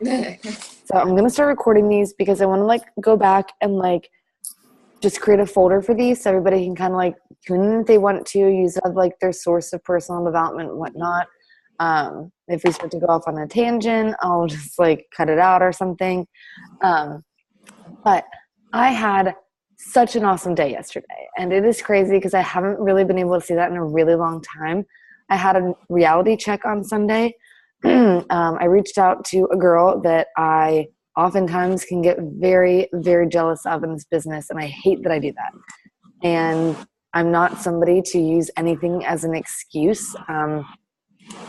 So I'm going to start recording these because I want to like go back and like just create a folder for these so everybody can kind of like tune in if they want to use it as like their source of personal development and whatnot. If we start to go off on a tangent, I'll just like cut it out or something. Um, but I had such an awesome day yesterday, and it is crazy because I haven't really been able to see that in a really long time. I had a reality check on Sunday. I reached out to a girl that I oftentimes can get very, very jealous of in this business, and I hate that I do that. And I'm not somebody to use anything as an excuse. I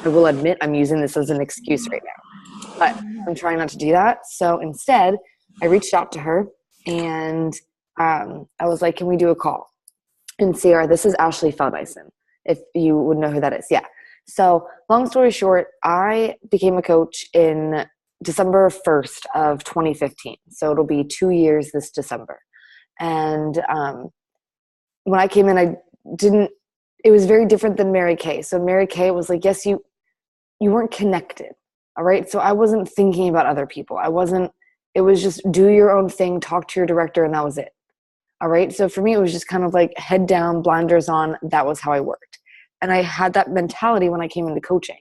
will admit I'm using this as an excuse right now, but I'm trying not to do that. So instead, I reached out to her and I was like, can we do a call? And Sierra, this is Ashley Feldison, if you would know who that is. Yeah. So long story short, I became a coach in December 1st of 2015. So it'll be 2 years this December. And when I came in, I didn't, it was very different than Mary Kay. So Mary Kay was like, yes, you weren't connected. All right. So I wasn't thinking about other people. It was just do your own thing, talk to your director, and that was it. All right. So for me, it was just kind of like head down, blinders on. That was how I worked. And I had that mentality when I came into coaching.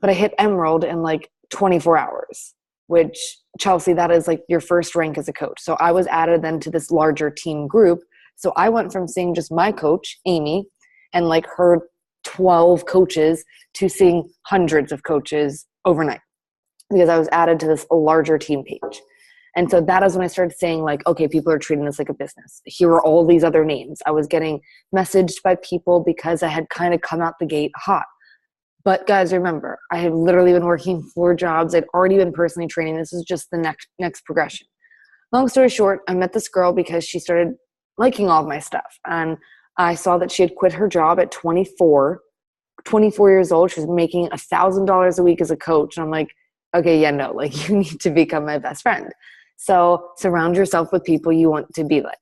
But I hit Emerald in like 24 hours, which, Chelsea, that is like your first rank as a coach. So I was added then to this larger team group. So I went from seeing just my coach, Amy, and like her 12 coaches to seeing hundreds of coaches overnight because I was added to this larger team page. And so that is when I started saying like, okay, people are treating this like a business. Here are all these other names. I was getting messaged by people because I had kind of come out the gate hot. But guys, remember, I had literally been working 4 jobs. I'd already been personally training. This is just the next progression. Long story short, I met this girl because she started liking all of my stuff. And I saw that she had quit her job at 24 years old. She was making $1,000 a week as a coach. And I'm like, okay, yeah, no, like you need to become my best friend. So surround yourself with people you want to be like.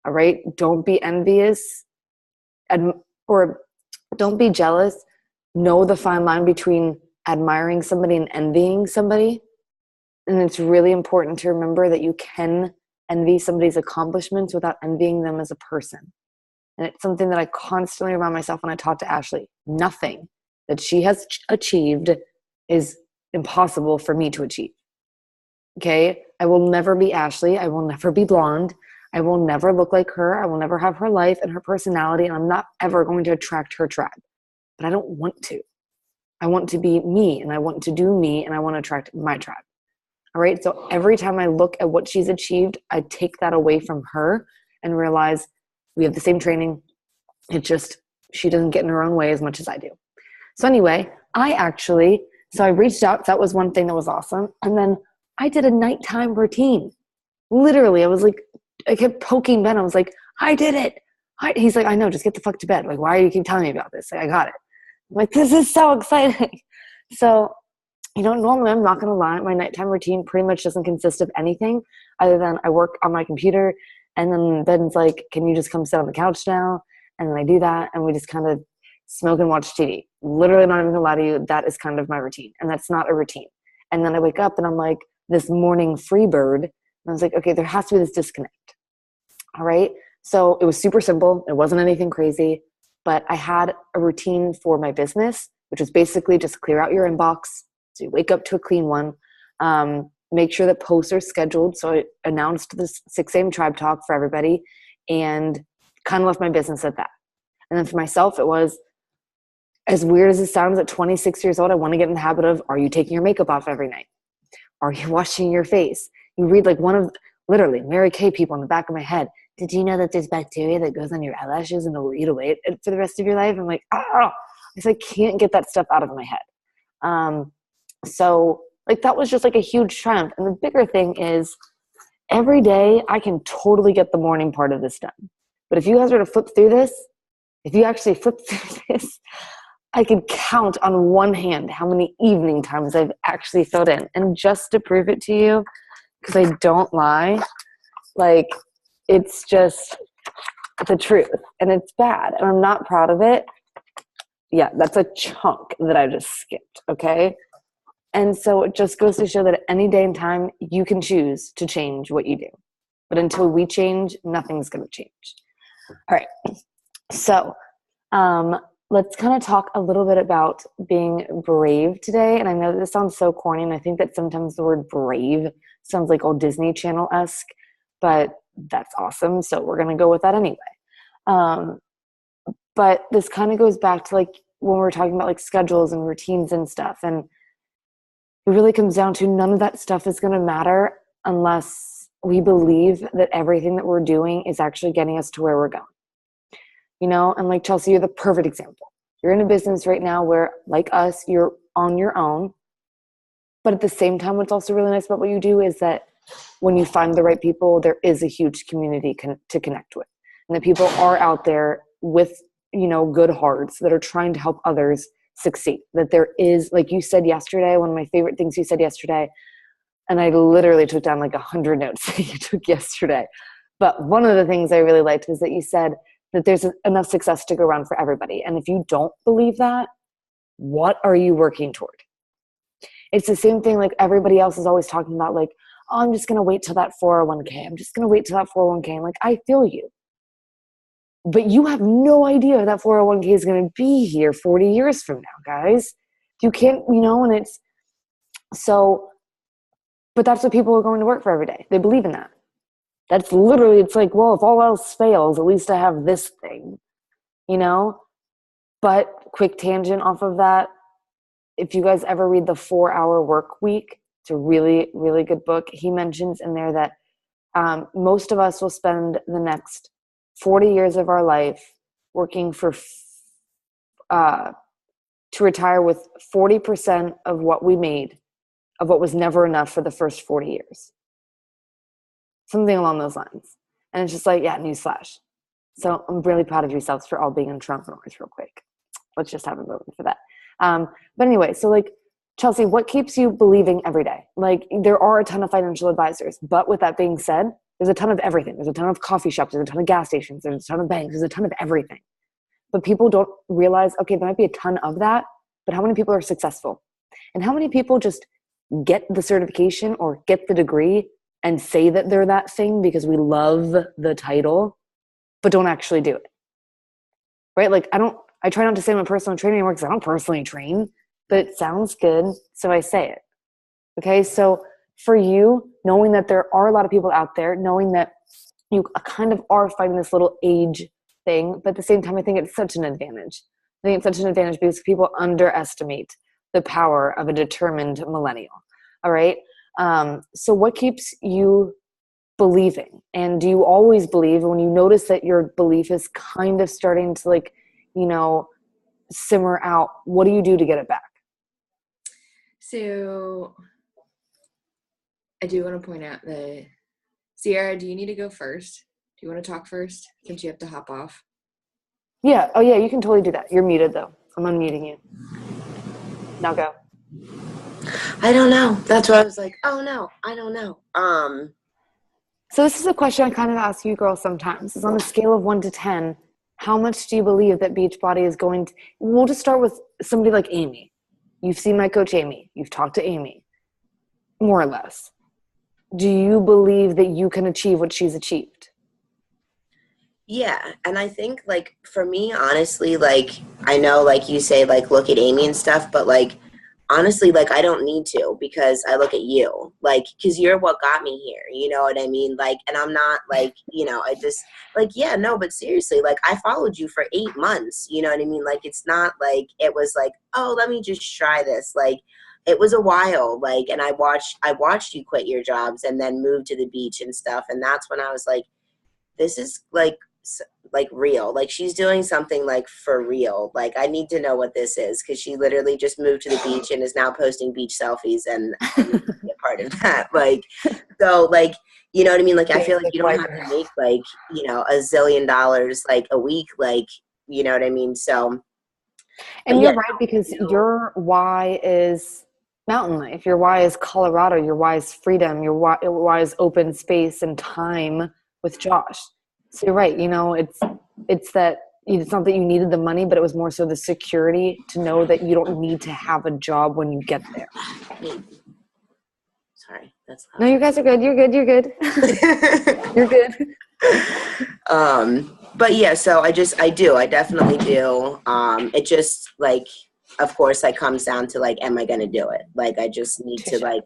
All right. Don't be envious or don't be jealous. Know the fine line between admiring somebody and envying somebody. And it's really important to remember that you can envy somebody's accomplishments without envying them as a person. And it's something that I constantly remind myself when I talk to Ashley. Nothing that she has achieved is impossible for me to achieve. Okay? I will never be Ashley. I will never be blonde. I will never look like her. I will never have her life and her personality. And I'm not ever going to attract her tribe. But I don't want to. I want to be me and I want to do me and I want to attract my tribe. All right. So every time I look at what she's achieved, I take that away from her and realize we have the same training. It's just she doesn't get in her own way as much as I do. So anyway, I reached out. That was one thing that was awesome. And then I did a nighttime routine. Literally, I kept poking Ben. I was like, I did it. He's like, I know, just get the fuck to bed. Like, why do you keep telling me about this? Like, I got it. I'm like, this is so exciting. So, normally I'm not going to lie. My nighttime routine pretty much doesn't consist of anything other than I work on my computer. And then Ben's like, can you just come sit on the couch now? And then I do that. And we just kind of smoke and watch TV. Literally, not even going to lie to you. That is kind of my routine. And that's not a routine. And then I wake up and I'm like this morning free bird. And I was like, okay, there has to be this disconnect. All right. So it was super simple. It wasn't anything crazy, but I had a routine for my business, which was basically just clear out your inbox. So you wake up to a clean one. Make sure that posts are scheduled. So I announced this 6 a.m. tribe talk for everybody and kind of left my business at that. And then for myself, it was as weird as it sounds at 26 years old, I want to get in the habit of, are you taking your makeup off every night? Are you washing your face? You read like one of literally Mary Kay people in the back of my head. Did you know that there's bacteria that goes on your eyelashes and it'll eat away for the rest of your life? I'm like, oh, I can't get that stuff out of my head. So like that was just like a huge triumph. And the bigger thing is every day I can totally get the morning part of this done. But if you guys were to flip through this, if you actually flip through this, I could count on one hand how many evening times I've actually filled in. And just to prove it to you, because I don't lie, like it's just the truth and it's bad and I'm not proud of it. Yeah, that's a chunk that I just skipped, okay? And so it just goes to show that at any day and time, you can choose to change what you do. But until we change, nothing's going to change. All right. So let's kind of talk a little bit about being brave today. And I know this sounds so corny, and I think that sometimes the word brave sounds like old Disney Channel-esque, but that's awesome. So we're going to go with that anyway. But this kind of goes back to like when we're talking about like schedules and routines and stuff. And it really comes down to none of that stuff is going to matter unless we believe that everything that we're doing is actually getting us to where we're going. You know, and like Chelsea, you're the perfect example. You're in a business right now where, like us, you're on your own. But at the same time, what's also really nice about what you do is that when you find the right people, there is a huge community to connect with. And the people are out there with, you know, good hearts that are trying to help others succeed. That there is, like you said yesterday, one of my favorite things you said yesterday, and I literally took down like 100 notes that you took yesterday. But one of the things I really liked was that you said that there's enough success to go around for everybody. And if you don't believe that, what are you working toward? It's the same thing like everybody else is always talking about, like, oh, I'm just going to wait till that 401k. I'm just going to wait till that 401k. I'm like, I feel you. But you have no idea that 401k is going to be here 40 years from now, guys. You can't, you know, and it's so, but that's what people are going to work for every day. They believe in that. That's literally, it's like, well, if all else fails, at least I have this thing, you know? But quick tangent off of that, if you guys ever read the 4-Hour Work Week, it's a really, really good book. He mentions in there that most of us will spend the next 40 years of our life working to retire with 40% of what we made, of what was never enough for the first 40 years. Something along those lines. And it's just like, yeah, newsflash. So I'm really proud of yourselves for all being entrepreneurs real quick. Let's just have a moment for that. But anyway, so like, Chelsea, what keeps you believing every day? Like, there are a ton of financial advisors, but with that being said, there's a ton of everything. There's a ton of coffee shops, there's a ton of gas stations, there's a ton of banks, there's a ton of everything. But people don't realize, okay, there might be a ton of that, but how many people are successful? And how many people just get the certification or get the degree and say that they're that thing because we love the title, but don't actually do it, right? Like I try not to say I'm a personal trainer anymore because I don't personally train, but it sounds good, so I say it. Okay, so for you, knowing that there are a lot of people out there, knowing that you kind of are fighting this little age thing, but at the same time, I think it's such an advantage. I think it's such an advantage because people underestimate the power of a determined millennial, all right? So what keeps you believing? And do you always believe when you notice that your belief is kind of starting to like, you know, simmer out, what do you do to get it back? So I do want to point out that, Sierra, do you need to go first? Do you want to talk first since you have to hop off? Yeah. Oh yeah, you can totally do that. You're muted though. I'm unmuting you. Now go. I don't know. That's why I was like, oh no, I don't know. So this is a question I kind of ask you girls sometimes. Is on a scale of 1 to 10, how much do you believe that Beachbody is going to, we'll just start with somebody like Amy. You've seen my coach Amy. You've talked to Amy, more or less. Do you believe that you can achieve what she's achieved? Yeah, and I think, like, for me, honestly, like, I know, like, you say, like, look at Amy and stuff, but, like, honestly, like, I don't need to because I look at you, like, because you're what got me here, you know what I mean? Like, and I'm not, like, you know, I just, like, yeah, no, but seriously, like, I followed you for 8 months, you know what I mean? Like, it's not like it was like, oh, let me just try this, like, it was a while, like, and I watched you quit your jobs and then move to the beach and stuff, and that's when I was like, this is, like real, like she's doing something like for real, like I need to know what this is, because she literally just moved to the beach and is now posting beach selfies, and I need to be a part of that, like, so, like, you know what I mean, like I feel like you don't have to make like, you know, $1 zillion like a week, like, you know what I mean, so. And you're right, because your why is mountain life, your why is Colorado, your why is freedom, your why is open space and time with Josh. So you're right, you know, it's that it's not that you needed the money, but it was more so the security to know that you don't need to have a job when you get there. Sorry, that's No, you guys are good. You're good. You're good. You're good. But yeah, so I definitely do. It just like, of course, like comes down to like, am I going to do it? Like, I just need to like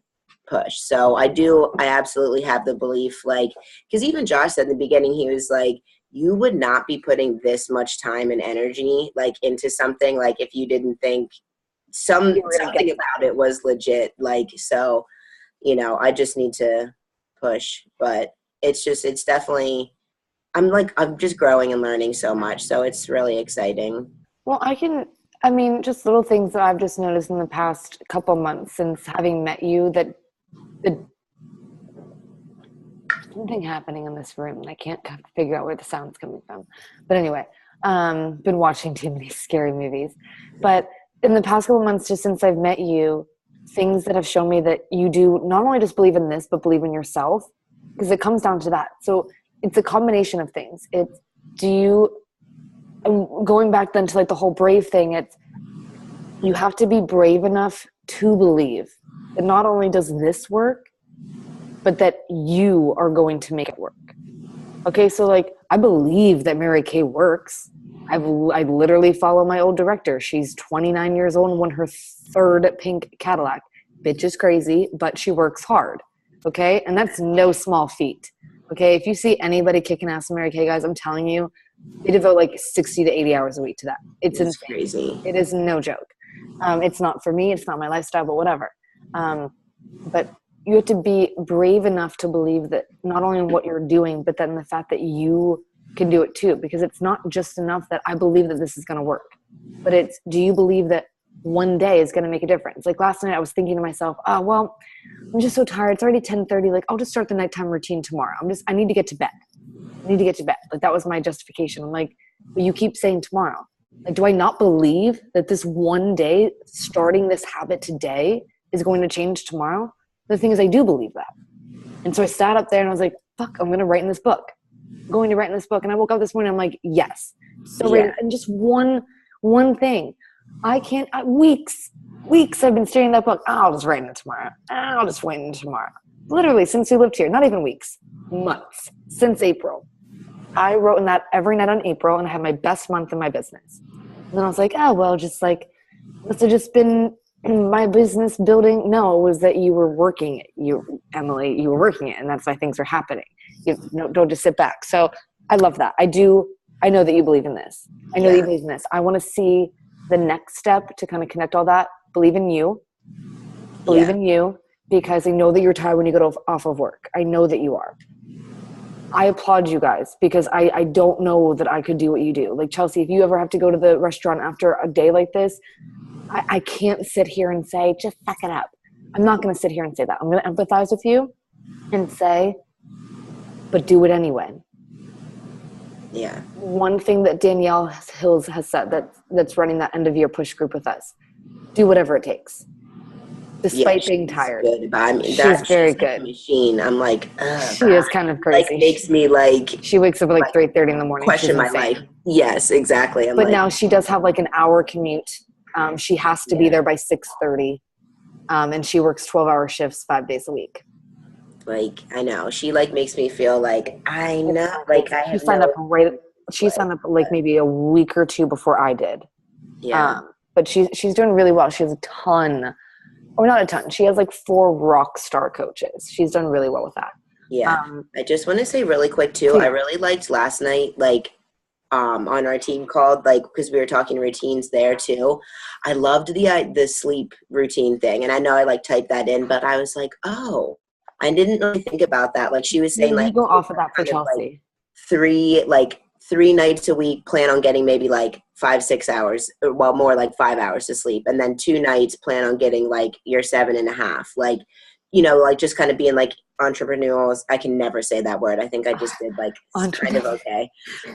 push. So I absolutely have the belief, like, because even Josh said in the beginning, he was like, you would not be putting this much time and energy like into something like if you didn't think something about it was legit. Like, so, you know, I just need to push, but it's definitely, I'm just growing and learning so much. So it's really exciting. Well, just little things that I've just noticed in the past couple months since having met you, that something happening in this room, and I can't figure out where the sound's coming from. But anyway, been watching too many scary movies. But in the past couple months, just since I've met you, things that have shown me that you do not only just believe in this, but believe in yourself, because it comes down to that. So it's a combination of things. Going back then to like the whole brave thing, you have to be brave enough to believe that not only does this work, but that you are going to make it work. Okay, so like I believe that Mary Kay works. I literally follow my old director. She's 29 years old and won her third pink Cadillac. Bitch is crazy, but she works hard. Okay, and that's no small feat. Okay, if you see anybody kicking ass in Mary Kay, guys, I'm telling you, they devote like 60 to 80 hours a week to that. It's crazy. It is no joke. It's not for me. It's not my lifestyle, but whatever. But you have to be brave enough to believe that not only in what you're doing, but then the fact that you can do it too. Because it's not just enough that I believe that this is going to work, but it's, do you believe that one day is going to make a difference? Like last night I was thinking to myself, oh, well, I'm just so tired. It's already 10:30. Like I'll just start the nighttime routine tomorrow. I need to get to bed. Like that was my justification. I'm like, but you keep saying tomorrow. Like, do I not believe that this one day, starting this habit today, is going to change tomorrow? The thing is, I do believe that. And so I sat up there and I was like, fuck, I'm going to write in this book. I'm going to write in this book. And I woke up this morning, I'm like, yes. So yeah. And just one thing. I can't, weeks I've been staring at that book. I'll just write in it tomorrow. I'll just write in it tomorrow. Literally, since we lived here, not even weeks, months, since April. I wrote in that every night on April, and I had my best month in my business. And then I was like, oh, well, just like, must have just been my business building. No, it was that you were working it. Emily, you were working it, and that's why things are happening. Don't just sit back. So I love that. I know that you believe in this. I know that you believe in this. I want to see the next step to kind of connect all that. Believe in you. Believe in you, because I know that you're tired when you get off of work. I know that you are. I applaud you guys, because I don't know that I could do what you do. Like Chelsea, if you ever have to go to the restaurant after a day like this, I can't sit here and say, just suck it up. I'm not going to sit here and say that. I'm going to empathize with you and say, but do it anyway. Yeah. One thing that Danielle Hills has said that's running that end of year push group with us, do whatever it takes. Despite being tired. Good, but I mean, she's very good. Like a machine. I'm like, she is kind of crazy. Like, makes me like. She wakes up at like 3:30 in the morning. Question my life. Yes, exactly. But now she does have like an hour commute. She has to be there by 6:30, and she works 12-hour shifts 5 days a week. Like, I know she like makes me feel like I know. Like I have She signed up like maybe a week or two before I did. Yeah. But she's doing really well. She has a ton. Or not a ton. She has like 4 rock star coaches. She's done really well with that. Yeah. I just want to say really quick too, I really liked last night, like on our team called, like, because we were talking routines there too. I loved the sleep routine thing. And I know I like typed that in, but I was like, oh, I didn't really think about that. Like she was saying, like, go off of that for Chelsea. Like, 3 nights a week, plan on getting maybe like 5-6 hours, well, more like 5 hours to sleep. And then 2 nights, plan on getting like your 7.5. Like, you know, like just kind of being like entrepreneurial. I can never say that word. I think I just did like kind of okay.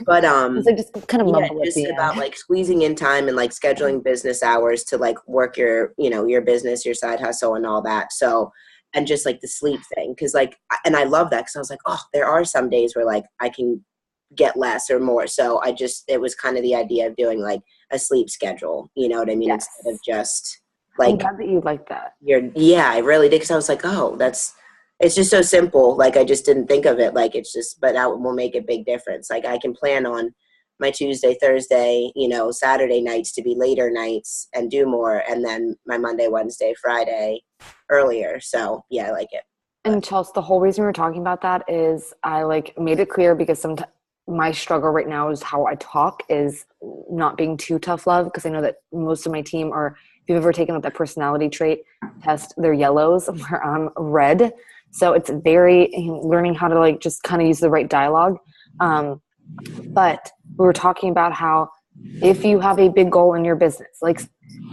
But it's like just kind of mumble just about like squeezing in time and like scheduling business hours to like work your, you know, your business, your side hustle and all that. So, and just like the sleep thing. Cause like, and I love that. Cause I was like, oh, there are some days where like I can get less or more. So it was kind of the idea of doing like a sleep schedule, you know what I mean? Yes. Instead of just I'm like, glad that you like that. yeah, I really did. Cause I was like, oh, it's just so simple. Like, I just didn't think of it. Like, it's just, but that will make a big difference. Like, I can plan on my Tuesday, Thursday, you know, Saturday nights to be later nights and do more. And then my Monday, Wednesday, Friday earlier. So yeah, I like it. And Chelsea, the whole reason we were talking about that is I like made it clear because sometimes my struggle right now is how I talk is not being too tough love, because I know that most of my team are, if you've ever taken up that personality trait test, they're yellows where I'm red. So it's very learning how to like just kind of use the right dialogue. But we were talking about how if you have a big goal in your business, like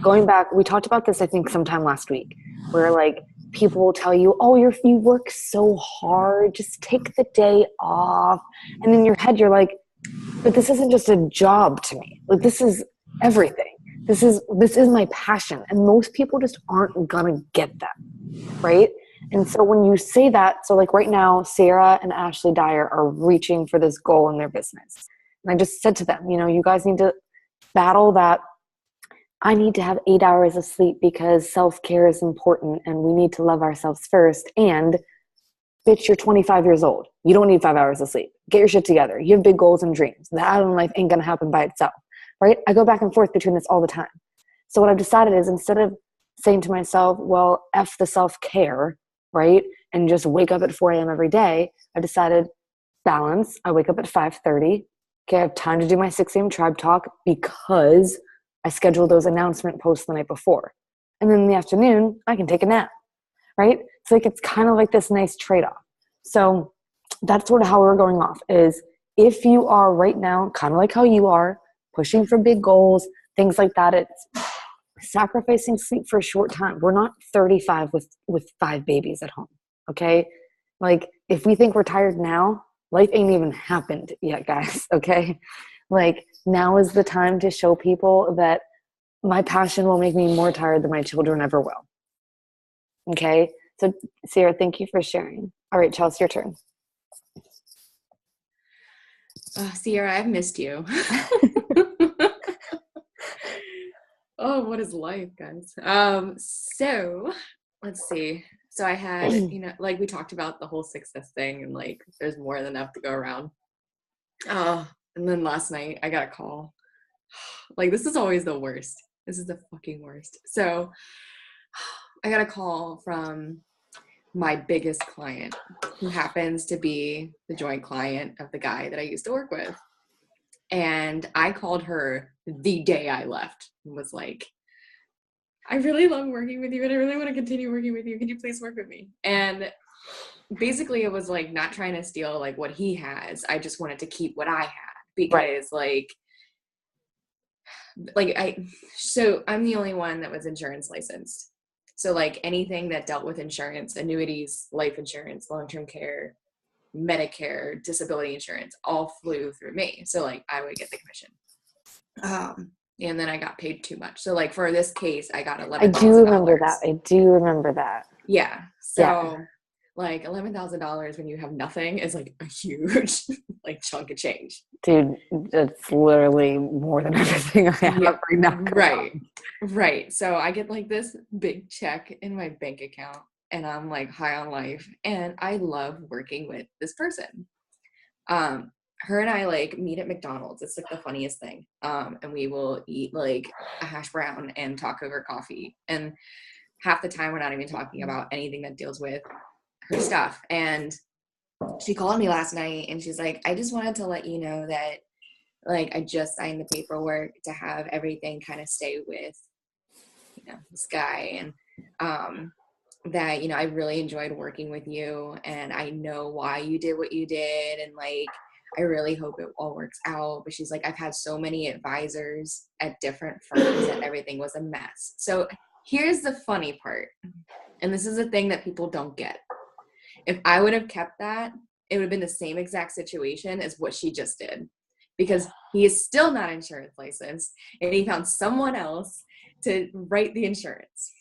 going back, we talked about this, I think sometime last week, where like people will tell you, oh, you work so hard, just take the day off. And in your head, you're like, but this isn't just a job to me. Like, this is everything. This is my passion. And most people just aren't gonna get that, right? And so when you say that, so like right now, Sarah and Ashley Dyer are reaching for this goal in their business. And I just said to them, you know, you guys need to battle that. I need to have 8 hours of sleep because self-care is important and we need to love ourselves first. And bitch, you're 25 years old. You don't need 5 hours of sleep. Get your shit together. You have big goals and dreams. That in life ain't gonna happen by itself, right? I go back and forth between this all the time. So what I've decided is, instead of saying to myself, well, F the self-care, right? And just wake up at 4 a.m. every day, I decided balance. I wake up at 5:30. Okay, I have time to do my 6 a.m. tribe talk because I scheduled those announcement posts the night before. And then in the afternoon, I can take a nap, right? So like, it's kind of like this nice trade-off. So that's sort of how we're going off is, if you are right now, kind of like how you are, pushing for big goals, things like that, it's sacrificing sleep for a short time. We're not 35 with 5 babies at home, okay? Like, if we think we're tired now, life ain't even happened yet, guys, okay? Like, now is the time to show people that my passion will make me more tired than my children ever will. Okay? So, Sarah, thank you for sharing. All right, Chelsea, your turn. Sierra, I've missed you. Oh, what is life, guys? So let's see. So I had, you know, like we talked about the whole success thing, and like there's more than enough to go around. And then last night I got a call. Like, this is always the worst. This is the fucking worst. So I got a call from my biggest client, who happens to be the joint client of the guy that I used to work with. And I called her the day I left and was like, I really love working with you and I really want to continue working with you. Can you please work with me? And basically it was like not trying to steal like what he has. I just wanted to keep what I had because so I'm the only one that was insurance licensed. So like anything that dealt with insurance, annuities, life insurance, long-term care, Medicare, disability insurance, all flew through me. So like I would get the commission. And then I got paid too much. So like for this case, I got $11,000. I do remember that. Yeah. So like $11,000 when you have nothing is like a huge like chunk of change. Dude, it's literally more than everything I have right now. Right. So I get like this big check in my bank account and I'm like high on life and I love working with this person. Her and I like meet at McDonald's. It's like the funniest thing. And we will eat like a hash brown and talk over coffee. And half the time we're not even talking about anything that deals with her stuff. And she called me last night and she's like, I just wanted to let you know that like I just signed the paperwork to have everything kind of stay with, you know, this guy. And that, you know, I really enjoyed working with you and I know why you did what you did. And like, I really hope it all works out. But she's like, I've had so many advisors at different firms and everything was a mess. So here's the funny part. And this is a thing that people don't get. If I would have kept that, it would have been the same exact situation as what she just did. Because he is still not insurance licensed and he found someone else to write the insurance.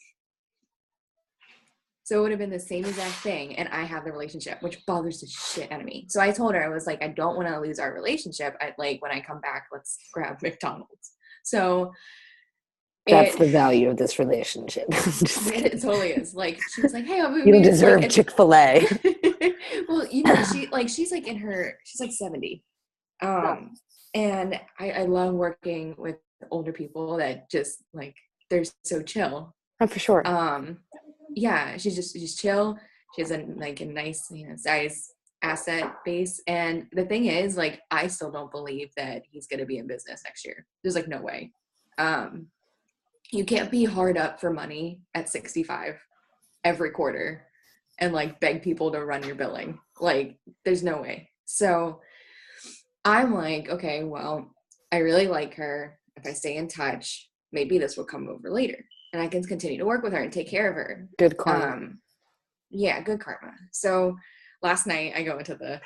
So it would have been the same exact thing, and I have the relationship, which bothers the shit out of me. So I told her, I was like, I don't want to lose our relationship. I'd like, when I come back, let's grab McDonald's. So That's the value of this relationship. it totally is. Like, she was like, hey, you don't deserve like, Chick-fil-A. well, she's like she's like 70. And I love working with older people that just like, they're so chill. Oh, for sure. Yeah, she's chill. She has a nice, size asset base. And the thing is, like, I still don't believe that he's going to be in business next year. There's like no way. You can't be hard up for money at 65 every quarter and like beg people to run your billing. Like, there's no way. So I'm like, okay, well, I really like her. If I stay in touch, maybe this will come over later and I can continue to work with her and take care of her. Good karma. Yeah, good karma. So last night I go into the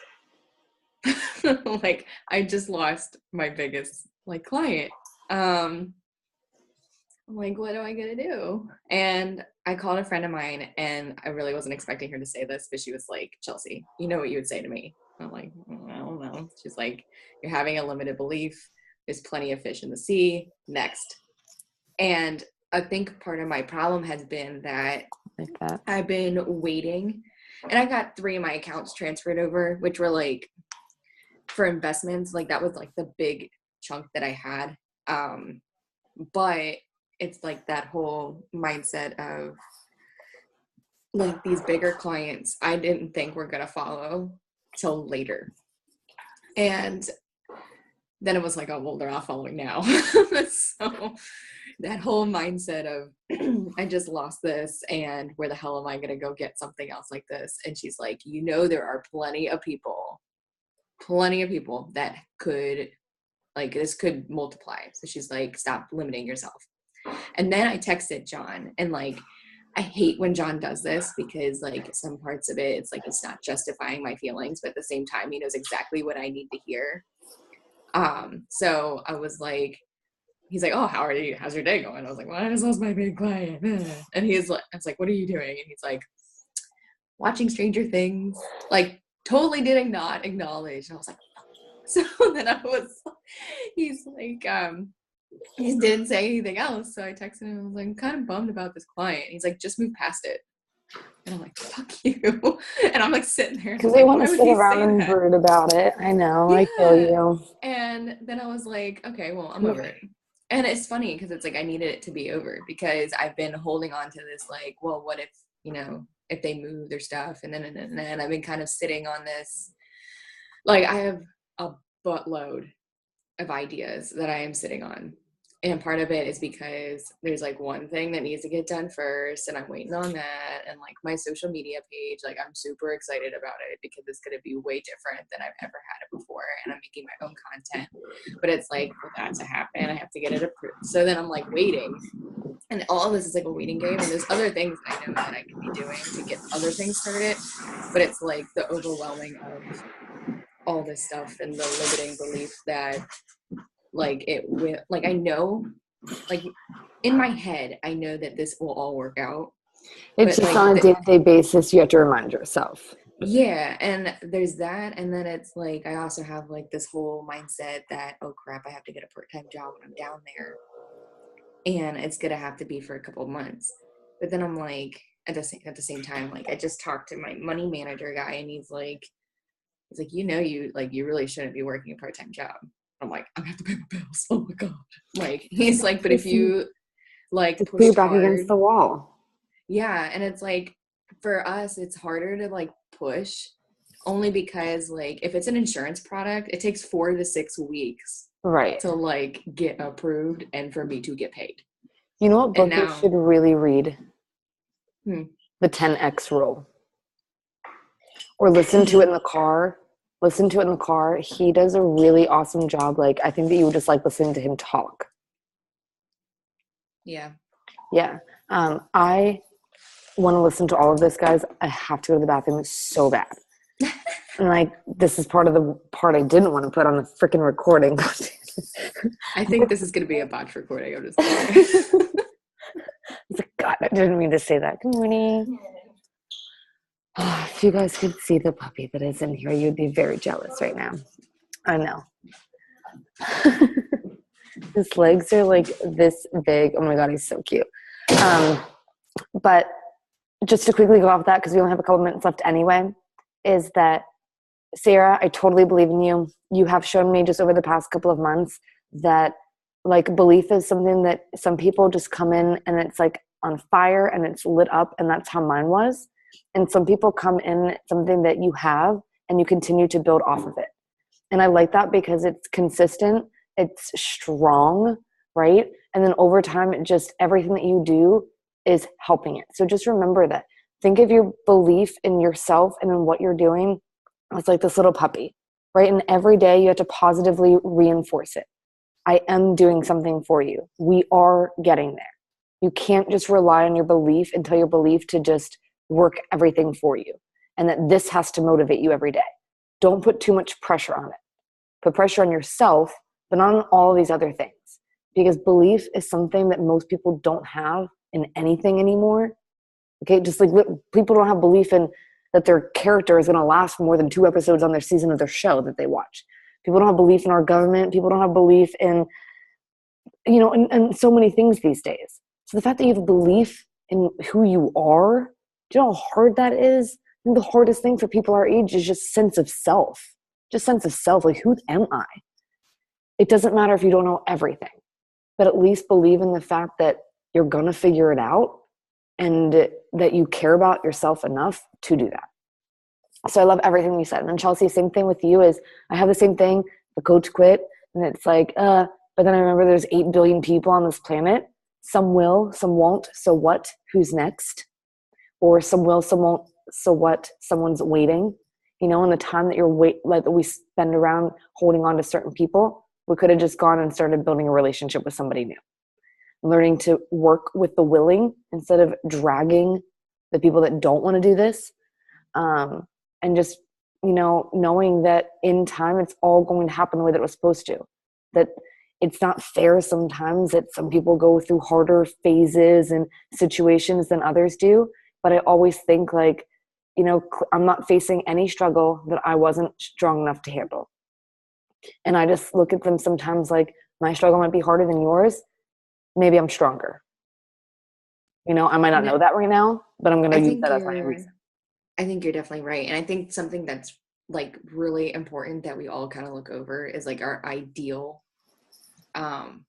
like, I just lost my biggest like client. I'm like, what am I gonna do? And I called a friend of mine, and I really wasn't expecting her to say this, but she was like, Chelsea, you know what you would say to me? I'm like, I don't know. She's like, you're having a limited belief. There's plenty of fish in the sea. Next. And I think part of my problem has been that I've been waiting, and I got 3 of my accounts transferred over, which were like for investments. Like, that was like the big chunk that I had. But it's like that whole mindset of like these bigger clients I didn't think were going to follow till later. And then it was like, oh, well, they're not following now. So that whole mindset of I just lost this, and where the hell am I going to go get something else like this? And she's like, there are plenty of people that could, like, this could multiply. So she's like, stop limiting yourself. And then I texted John, and like, I hate when John does this because like some parts of it, it's like, it's not justifying my feelings, but at the same time, he knows exactly what I need to hear. So I was like, he's like, oh, how are you? How's your day going? I was like, well, I just lost my big client. And he's like, I was like, what are you doing? And he's like, watching Stranger Things. Like, totally did not acknowledge. And I was like, so then he's like, he didn't say anything else. So I texted him. I was like, I'm kind of bummed about this client. He's like, just move past it. And I'm like, fuck you. And I'm like sitting there. Because they want to sit around and brood about it. I know. Yeah. I feel you. And then I was like, okay, well, I'm over it. And it's funny because it's like I needed it to be over because I've been holding on to this like, well, what if, if they move their stuff and then I've been kind of sitting on this. Like, I have a buttload of ideas that I am sitting on. And part of it is because there's like one thing that needs to get done first, and I'm waiting on that. And like my social media page, like I'm super excited about it because it's going to be way different than I've ever had it before. And I'm making my own content, but it's like, for that to happen, I have to get it approved. So then I'm like waiting, and all of this is like a waiting game. And there's other things that I know that I can be doing to get other things started, but it's like the overwhelming of all this stuff and the limiting belief that like it will, like I know, like in my head, I know that this will all work out. It's just like, on a day-to-day basis, you have to remind yourself. Yeah, and there's that, and then it's like I also have like this whole mindset that, oh crap, I have to get a part-time job when I'm down there, and it's gonna have to be for a couple of months. But then I'm like, at the same time, like I just talked to my money manager guy, and he's like, you really shouldn't be working a part-time job. I'm like, I have to pay my bills. Oh my God. Like, he's like, but if you like push your back against the wall. Yeah. And it's like, for us, it's harder to like push only because like, if it's an insurance product, it takes 4 to 6 weeks right to like get approved and for me to get paid. You know what book you should really read? The 10X rule. Or listen to it in the car. He does a really awesome job. Like, I think that you would just like listening to him talk. Yeah. Yeah. I want to listen to all of this, guys. I have to go to the bathroom so bad. And like, this is part of the part I didn't want to put on the freaking recording. I think this is going to be a botch recording. I'm just kidding. God, I didn't mean to say that. Good morning. If you guys could see the puppy that is in here, you'd be very jealous right now. I know. His legs are like this big. Oh my God, he's so cute. But just to quickly go off that, because we only have a couple minutes left anyway, is that Sarah, I totally believe in you. You have shown me just over the past couple of months that like belief is something that some people just come in and it's like on fire and it's lit up, and that's how mine was. And some people come in something that you have and you continue to build off of it. And I like that because it's consistent, it's strong, right? And then over time, it just everything that you do is helping it. So just remember that. Think of your belief in yourself and in what you're doing. It's like this little puppy, right? And every day you have to positively reinforce it. I am doing something for you. We are getting there. You can't just rely on your belief and tell your belief to just work everything for you, and that this has to motivate you every day. Don't put too much pressure on it. Put pressure on yourself, but not on all of these other things, because belief is something that most people don't have in anything anymore. Okay, just like people don't have belief in that their character is going to last more than 2 episodes on their season of their show that they watch. People don't have belief in our government. People don't have belief in, and so many things these days. So the fact that you have belief in who you are, do you know how hard that is? I think the hardest thing for people our age is just sense of self. Just sense of self. Like, who am I? It doesn't matter if you don't know everything, but at least believe in the fact that you're going to figure it out and that you care about yourself enough to do that. So I love everything you said. And then Chelsea, same thing with you is I have the same thing. The coach quit and it's like, but then I remember there's 8 billion people on this planet. Some will, some won't. So what? Who's next? Or some will, some won't. So what? Someone's waiting. And the time that that we spend around holding on to certain people, we could have just gone and started building a relationship with somebody new. Learning to work with the willing instead of dragging the people that don't want to do this. And just, knowing that in time, it's all going to happen the way that it was supposed to. That it's not fair sometimes that some people go through harder phases and situations than others do. But I always think like, I'm not facing any struggle that I wasn't strong enough to handle. And I just look at them sometimes like my struggle might be harder than yours. Maybe I'm stronger. I might not know that right now, but I'm going to use that as my reason. I think you're definitely right. And I think something that's like really important that we all kind of look over is like our ideal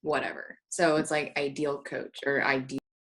whatever. So it's like ideal coach or ideal